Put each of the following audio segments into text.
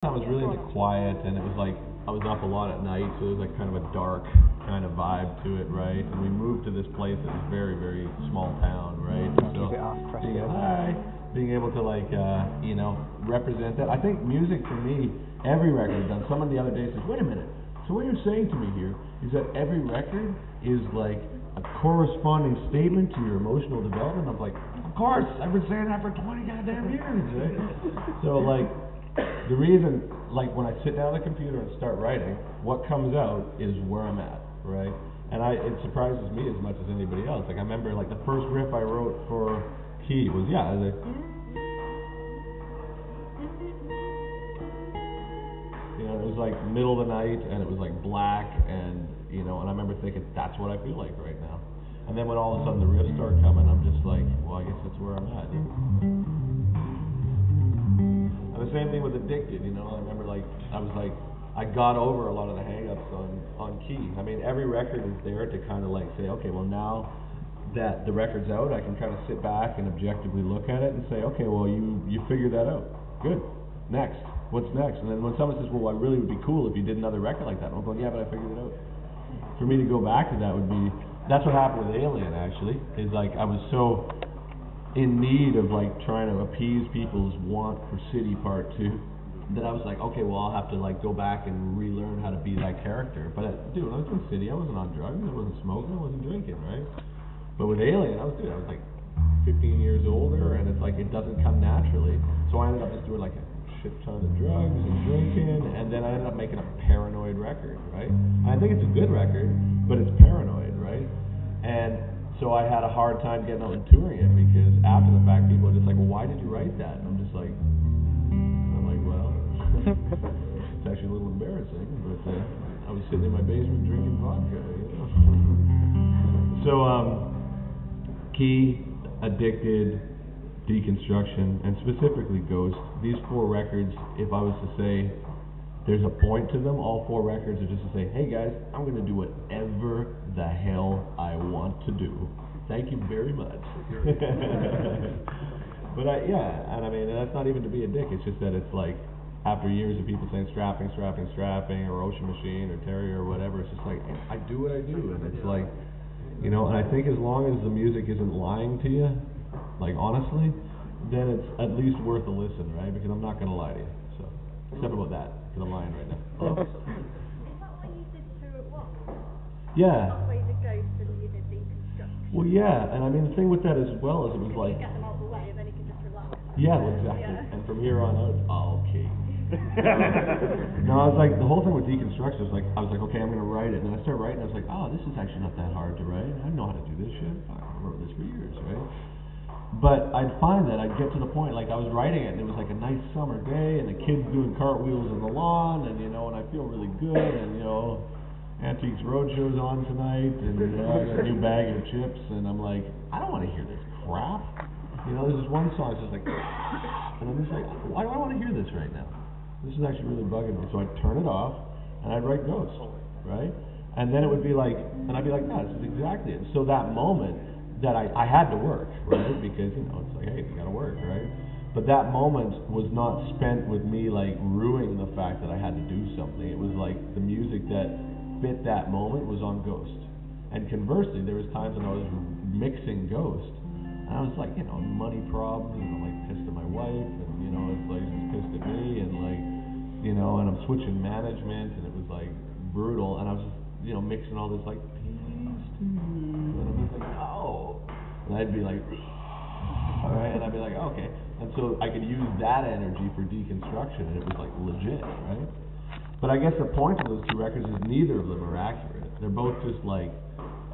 I was really into quiet, and it was like I was up a lot at night, so there was like kind of a dark kind of vibe to it, right? And we moved to this place that was very, very small town, right? So being able to like represent that. I think music for me, every record I've done. Someone the other day says, "Wait a minute. So what you're saying to me here is that every record is like a corresponding statement to your emotional development." I'm like, "Of course. I've been saying that for 20 goddamn years, right?" So like. The reason, like when I sit down at the computer and start writing, what comes out is where I'm at, right? And it surprises me as much as anybody else. Like I remember, like the first riff I wrote for Key was it was like middle of the night and it was like black and and I remember thinking that's what I feel like right now. And then when all of a sudden the riffs start coming, I'm just like, well, I guess that's where I'm at. The same thing with Addicted, I remember I got over a lot of the hang-ups on Key. I mean, every record is there to kind of like say, okay, well now that the record's out, I can kind of sit back and objectively look at it and say, okay, well you figured that out. Good. Next. What's next? And then when someone says, well, I really would be cool if you did another record like that, I'm going, yeah, but I figured it out. For me to go back to that would be, that's what happened with Alien actually, is like I was so in need of like trying to appease people's want for City Part 2 that I was like, okay, well I'll have to like go back and relearn how to be that character. But dude, when I was in City, I wasn't on drugs, I wasn't smoking, I wasn't drinking, right? But with Alien, I was like 15 years older, and it's like it doesn't come naturally. So I ended up just doing like a shit ton of drugs and drinking, and then I ended up making a paranoid record, right? I think it's a good record, but it's paranoid, right? And so I had a hard time getting out and touring it because after the fact, people are just like, well, why did you write that? And I'm like, well, it's actually a little embarrassing, but I was sitting in my basement drinking vodka, So, Key, Addicted, Deconstruction, and specifically Ghost, these 4 records, if I was to say there's a point to them, all 4 records are just to say, hey guys, I'm going to do whatever the hell I want to do. Thank you very much. But and I mean, that's not even to be a dick, it's just that it's like, after years of people saying strapping, or Ocean Machine, or Terrier, or whatever, it's just like, I do what I do, and it's like, and I think as long as the music isn't lying to you, like honestly, then it's at least worth a listen, right? Because I'm not going to lie to you, so, except about that. Because I'm lying right now. Is that what you did to what? Yeah. Halfway the Ghost and you did Deconstruction. Well, yeah, and I mean the thing with that as well is it was like. You get them out of the way and then you can just relax. Yeah, well, exactly. Yeah. And from here on out, okay. No, I was like the whole thing with Deconstruction was like I was like, okay, I'm gonna write it, and then I started writing. I was like, oh, this is actually not that hard to write. I know how to do this shit. I wrote this for years, right? But I'd find that I'd get to the point, like I was writing it, and it was like a nice summer day, and the kids doing cartwheels on the lawn, and and I feel really good, and Antiques Roadshow's on tonight, and I got a new bag of chips, and I'm like, I don't want to hear this crap. There's this one song, it's just like, and I'm just like, why do I want to hear this right now? This is actually really bugging me. So I'd turn it off, and I'd write Ghost, right? And then it would be like, and I'd be like, no, this is exactly it. So that moment that I had to work, right? Because, it's like, hey, you gotta work, right? But that moment was not spent with me, like, ruining the fact that I had to do something. It was like the music that fit that moment was on Ghost. And conversely, there was times when I was mixing Ghost, and I was like, money problems, and I'm like pissed at my wife, and, it's like she's pissed at me, and like, and I'm switching management, and it was like brutal, and I was just, mixing all this like, peace to you, and I'm just like, no. And I'd be like, all right, and I'd be like, okay. And so I could use that energy for Deconstruction, and it was like legit, right? But I guess the point of those 2 records is neither of them are accurate. They're both just like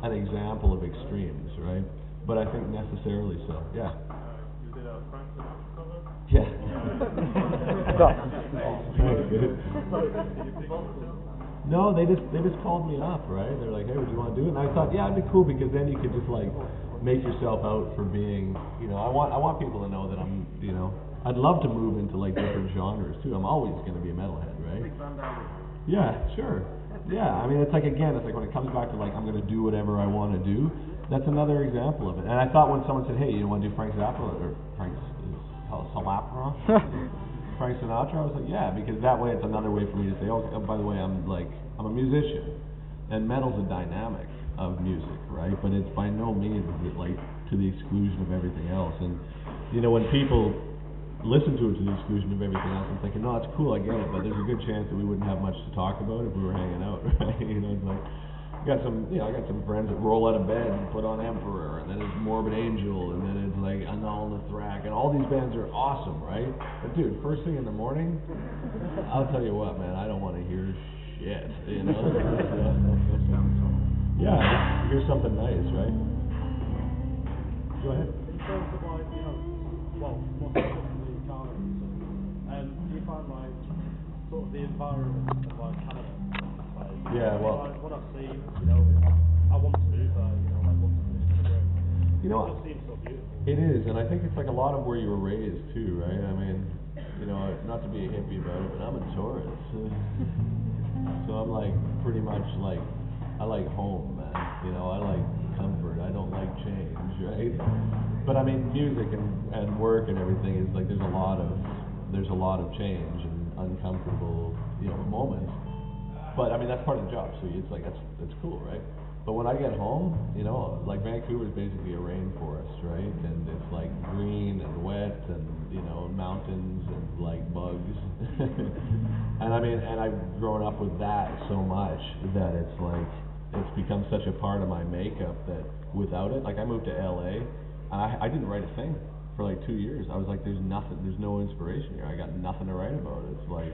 an example of extremes, right? But I think necessarily so, yeah. You did a Frank Sinatra cover? Yeah. No, they just called me up, right? They're like, hey, would you want to do it? And I thought, yeah, it'd be cool because then you could just like make yourself out for being, I want people to know that I'm, I'd love to move into like different genres too. I'm always going to be a metalhead, right? Yeah, sure. Yeah, I mean, it's like, again, it's like when it comes back to like, I'm going to do whatever I want to do, that's another example of it. And I thought when someone said, hey, you want to do Frank Zappa or Frank Sinatra? Frank Sinatra? I was like, yeah, because that way it's another way for me to say, oh, by the way, I'm a musician, and metal's a dynamic of music, right? But it's by no means is it like to the exclusion of everything else. And you know, when people listen to it to the exclusion of everything else, I'm thinking, no, it's cool, I get it, but there's a good chance that we wouldn't have much to talk about if we were hanging out, right? You know, it's like. I got some friends that roll out of bed and put on Emperor, and then it's Morbid Angel, and then it's like Annul the Thrack, and all these bands are awesome, right? But dude, first thing in the morning, I'll tell you what, man, I don't want to hear shit, you know? Yeah, hear something nice, right? Go ahead. In terms of like, you know, well, more specifically Canada, do you find like sort of the environment of like Canada? Yeah, well, like what I've seen, you know, I want to move there, you know, like want to move to the great. You know, it just seems so beautiful. It is, and I think it's like a lot of where you were raised too, right? I mean, you know, not to be a hippie about it, but I'm a Taurus, so I'm like pretty much like I like home, man. You know, I like comfort. I don't like change, right? But I mean, music and work and everything is like there's a lot of change and uncomfortable, you know, moments. But I mean that's part of the job, so it's like that's cool, right? But when I get home, you know, like Vancouver's basically a rainforest, right? And it's like green and wet and you know mountains and like bugs. And I mean, and I've grown up with that so much that it's like it's become such a part of my makeup that without it, like I moved to LA and I didn't write a thing for like 2 years. I was like, there's no inspiration here. I got nothing to write about. It's like.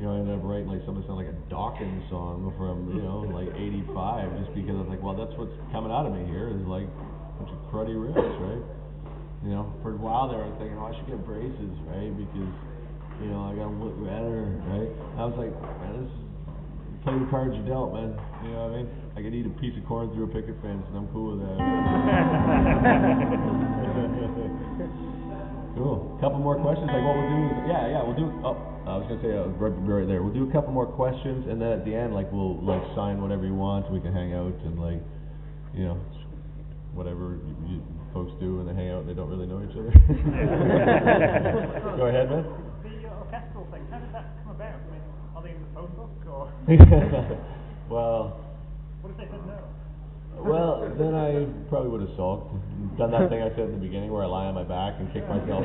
You know, I ended up writing like something that sounded like a Dawkins song from, you know, like 85, just because I was like, well, that's what's coming out of me here is like a bunch of cruddy riffs, right? You know, for a while there I was thinking, oh, I should get braces, right? Because, you know, I gotta look better, right? And I was like, man, this is, play the cards you dealt, man. You know what I mean? I could eat a piece of corn through a picket fence and I'm cool with that. Cool. Couple more questions. Like what we'll do is, we'll do. Oh, I was gonna say right there. We'll do a couple more questions, and then at the end, like we'll like sign whatever you want. We can hang out and like, you know, whatever you folks do when they hang out and they don't really know each other. Go ahead, man. The orchestral thing. How did that come about? I mean, are they in the phone book or? Well. What if they said no? Well, then I probably would have sulked, done that thing I said in the beginning where I lie on my back and kick myself.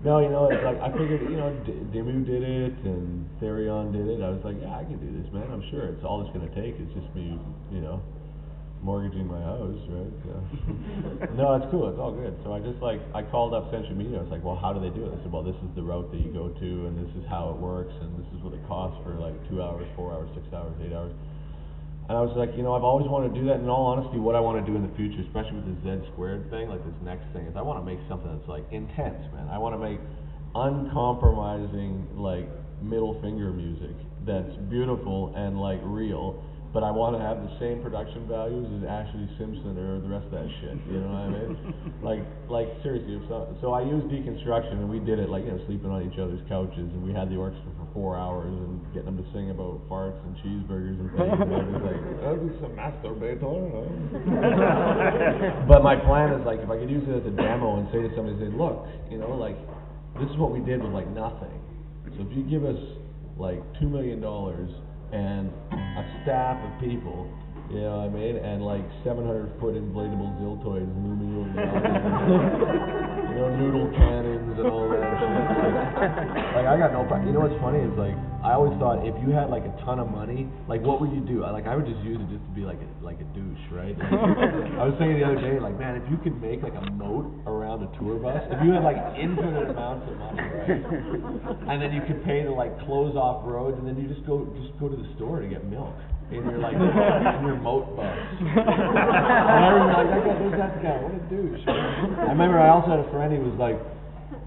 No, you know, it's like I figured, you know, Dimmu did it and Therion did it. I was like, yeah, I can do this, man. I'm sure it's all it's gonna take is just me, you know, mortgaging my house, right? So. No, it's cool. It's all good. So I called up Central Media. I was like, well, how do they do it? They said, well, this is the route that you go to, and this is how it works, and this is what it costs for like 2 hours, 4 hours, 6 hours, 8 hours. And I was like, you know, I've always wanted to do that. In all honesty, what I want to do in the future, especially with the Z squared thing, like this next thing, is I want to make something that's like intense, man. I want to make uncompromising, like middle finger music that's beautiful and like real. But I want to have the same production values as Ashley Simpson or the rest of that shit. You know what I mean? like seriously. So I used deconstruction, and we did it like, you know, sleeping on each other's couches, and we had the orchestra for 4 hours and getting them to sing about farts and cheeseburgers and things. And I was like, I'll do some masturbator. But my plan is like, if I could use it as a demo and say to somebody, say, look, you know, like this is what we did with like nothing. So if you give us like $2 million and a staff of people, you know what I mean, and like 700-foot inflatable Ziltoids moving over the you know, noodle cannons and all that shit. Like I got no problem. You know what's funny is like I always thought if you had like a ton of money, like what would you do? I would just use it just to be like a douche, right? Like, I was thinking the other day, like man, if you could make like a moat around a tour bus, if you had like infinite amounts of money, right? And then you could pay to like close off roads, and then you just go to the store to get milk. In your like in your moat bus. And I was like, there's that guy, what a douche. I remember I also had a friend, he was like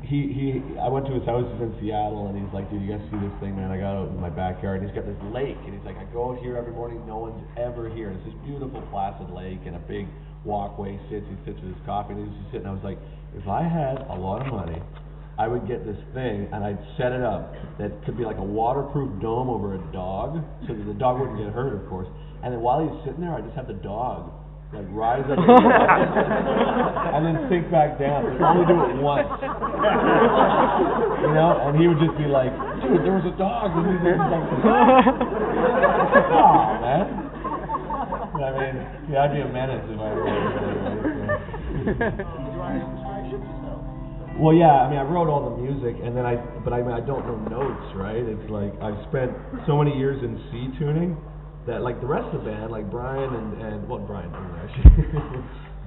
I went to his house, he's in Seattle, and he's like, dude, you guys see this thing, man? I got out in my backyard, and he's got this lake, and he's like, I go out here every morning, no one's ever here, and it's this beautiful placid lake, and a big walkway, he sits with his coffee, and he's just sitting, I was like, if I had a lot of money, I would get this thing and I'd set it up that could be like a waterproof dome over a dog so that the dog wouldn't get hurt, of course. And then while he's sitting there, I just have the dog like rise up and then sink back down. Like, only do it once. You know, and he would just be like, dude, there was a dog. And he's like, oh, man. I mean, yeah, I'd be a menace if I were Well, yeah, I mean, I wrote all the music, and then I don't know notes, right? It's like, I've spent so many years in C tuning that, like, the rest of the band, like Brian and well, Brian, actually,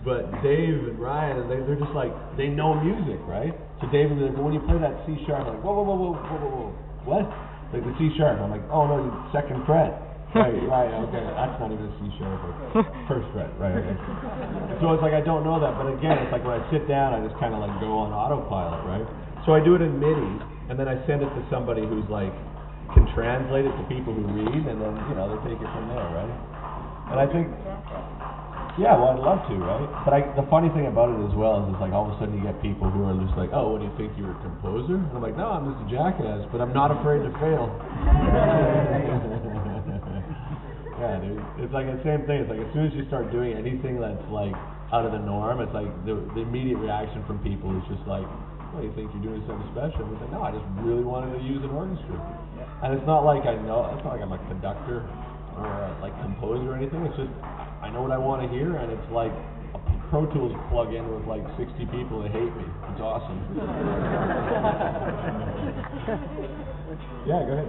but Dave and Ryan, and they're just like, they know music, right? So Dave would be like, well, when you play that C sharp, I'm like, whoa, what? Like the C sharp, I'm like, oh no, second fret. Right, okay, that's not even a C sharp, or first fret, right, okay. So it's like, I don't know that, but again, it's like when I sit down, I just kind of like go on autopilot, right? So I do it in MIDI, and then I send it to somebody who's like, can translate it to people who read, and then, you know, they take it from there, right? And I think, yeah, well, I'd love to, right? But the funny thing about it as well is it's like all of a sudden you get people who are just like, oh, what do you think, you're a composer? And I'm like, no, I'm just a jackass, but I'm not afraid to fail. Yeah, dude. It's like the same thing. It's like as soon as you start doing anything that's like out of the norm, it's like the immediate reaction from people is just like, well, you think you're doing something special? And it's like, no, I just really wanted to use an orchestra. And it's not like it's not like I'm a conductor or a like composer or anything. It's just I know what I want to hear, and it's like a Pro Tools plug-in with like 60 people that hate me. It's awesome. Yeah, go ahead.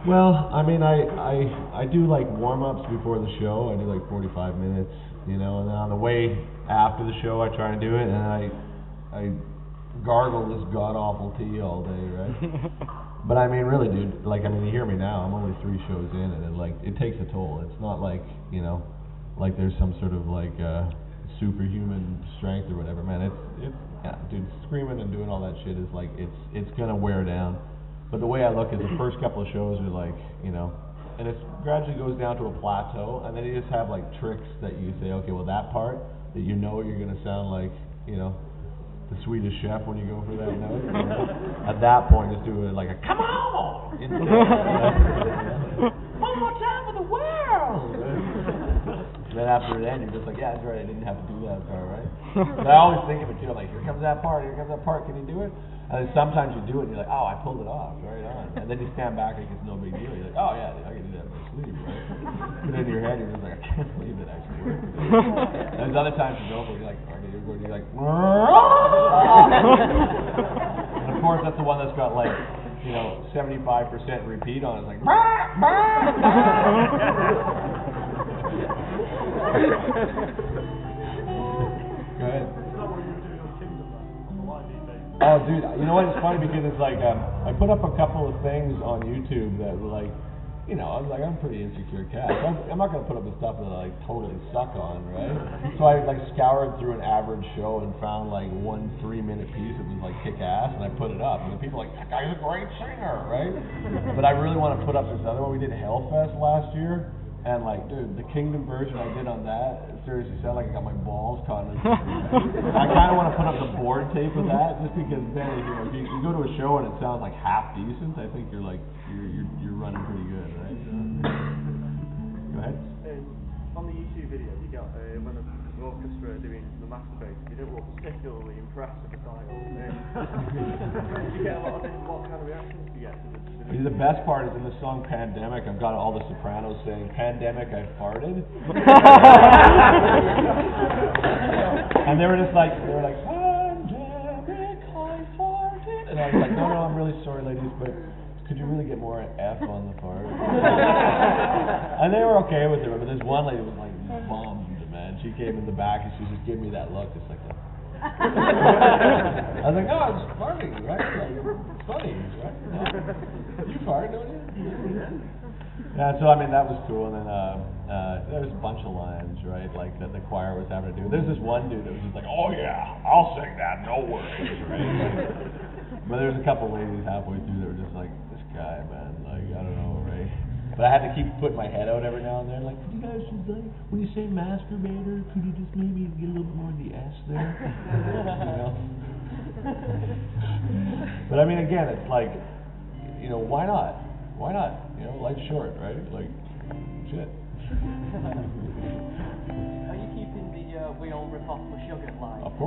Well, I mean, I do like warm-ups before the show. I do like 45 minutes, you know, and then on the way after the show, I try and do it, and I gargle this god-awful tea all day, right? But I mean, really, dude, like, I mean, you hear me now. I'm only 3 shows in, and it takes a toll. It's not like, you know, like there's some sort of like superhuman strength or whatever, man. It's yeah, dude, screaming and doing all that shit is like it's gonna wear down. But the way I look is the first couple of shows are like, you know, and it gradually goes down to a plateau, and then you just have like tricks that you say, okay, well that part that you know you're gonna sound like, you know, the Swedish Chef when you go for that note. You know? At that point, just do it like a come on, you know? One more time for the world. And then after it ends, you're just like, yeah, that's right, I didn't have to do that part, right? But I always think of it too. I'm like, here comes that part. Can you do it? And then sometimes you do it, and you're like, oh, I pulled it off, right on. And then you stand back, and it's no big deal. You're like, oh yeah, I can do that in my sleep, right? But in your head, you're just like, I can't believe it actually worked. And there's other times you go for it, you're like, you're like, and of course that's the one that's got like, you know, 75% repeat on it. It's like, go ahead. Oh, dude, you know what? It's funny because it's like I put up a couple of things on YouTube that were like, you know, I was like, I'm a pretty insecure cat. So I'm not gonna put up the stuff that I like totally suck on, right? So I like scoured through an average show and found like 1 3-minute piece that was like kick ass, and I put it up, and the people were like, that guy's a great singer, right? But I really want to put up this other one. We did Hellfest last year. And like, dude, the Kingdom version I did on that, it seriously sounded like I got my balls caught in I kind of want to put up the board tape of that, just because then, you know, if you go to a show and it sounds like half decent, I think you're like, you're running pretty good, right? Go ahead. On the YouTube video, you got when the orchestra doing the masturbating, you don't look particularly impressed with the style. You get a lot of what kind of reactions do you get to this? The best part is in the song Pandemic, I've got all the sopranos saying, Pandemic, I farted. And they were like, Pandemic, I farted. And I was like, no, I'm really sorry, ladies, but could you really get more F on the fart? And they were okay with it, but this one lady was like bummed, man. She came in the back and she just gave me that look, just like that. I was like, oh, it's funny, right? Like, it's funny, right? You fart, don't you? Yeah, so I mean that was cool, and then there was a bunch of lines, right, like that the choir was having to do. There's this one dude that was just like, oh yeah, I'll sing that, no worries, right? But there's a couple ladies halfway through that were just like, this guy, man, like, I don't know, right? But I had to keep putting my head out every now and then, like, could you guys just, like, when you say masturbator, could you just maybe get a little bit more of the S there? You know? But I mean, again, it's like, you know, why not? Why not? You know, life's short, right? Like, shit. Are you keeping the we all rip off Mushugget line? Of course.